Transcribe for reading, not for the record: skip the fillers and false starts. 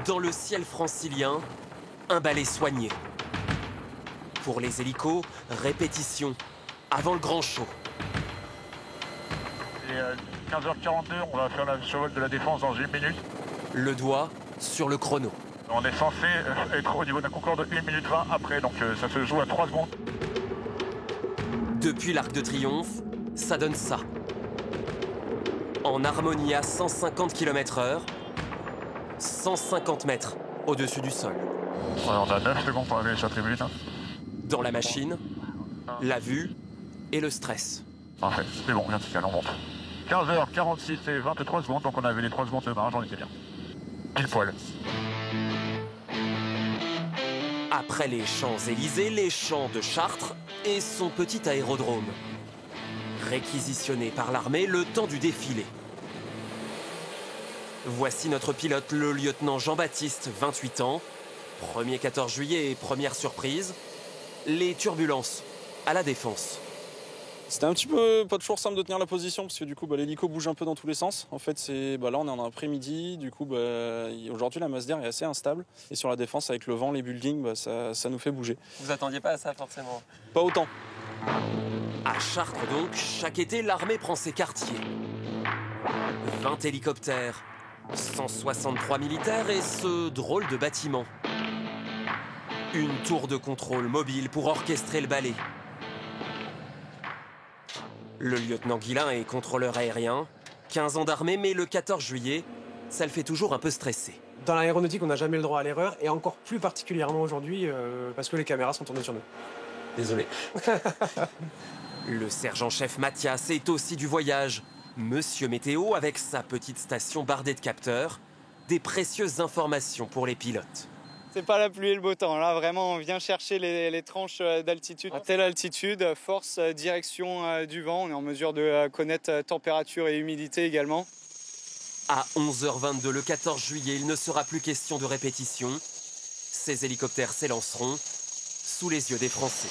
Dans le ciel francilien, un balai soigné. Pour les hélicos, répétition, avant le grand show. Il est 15h42, on va faire la survol de la Défense dans 1 minute. Le doigt sur le chrono. On est censé être au niveau d'un Concorde 1 minute 20 après, donc ça se joue à 3 secondes. Depuis l'Arc de Triomphe, ça donne ça. En harmonie à 150 km/h, 150 mètres au-dessus du sol. Alors, on a 9 secondes pour arriver sur la tribune. Dans la machine, la vue et le stress. Parfait, c'est bon, vertical, on monte. 15h46 et 23 secondes, donc on avait les 3 secondes de marge, on était bien. Pile poil. Après les Champs-Élysées, les champs de Chartres et son petit aérodrome. Réquisitionné par l'armée le temps du défilé. Voici notre pilote, le lieutenant Jean-Baptiste, 28 ans. Premier 14 juillet et première surprise, les turbulences à la Défense. C'était un petit peu pas toujours simple de tenir la position parce que du coup l'hélico bouge un peu dans tous les sens. En fait là on est en après-midi, du coup aujourd'hui la masse d'air est assez instable et sur la Défense avec le vent, les buildings, ça nous fait bouger. Vous attendiez pas à ça forcément? Pas autant. À Chartres donc, chaque été l'armée prend ses quartiers. 20 hélicoptères, 163 militaires et ce drôle de bâtiment. Une tour de contrôle mobile pour orchestrer le ballet. Le lieutenant Guillain est contrôleur aérien, 15 ans d'armée, mais le 14 juillet, ça le fait toujours un peu stresser. Dans l'aéronautique, on n'a jamais le droit à l'erreur, et encore plus particulièrement aujourd'hui, parce que les caméras sont tournées sur nous. Désolé. Le sergent-chef Mathias est aussi du voyage. Monsieur Météo avec sa petite station bardée de capteurs. Des précieuses informations pour les pilotes. C'est pas la pluie et le beau temps. Là, vraiment, on vient chercher les tranches d'altitude. À telle altitude, force, direction du vent. On est en mesure de connaître température et humidité également. À 11h22 le 14 juillet, il ne sera plus question de répétition. Ces hélicoptères s'élanceront sous les yeux des Français.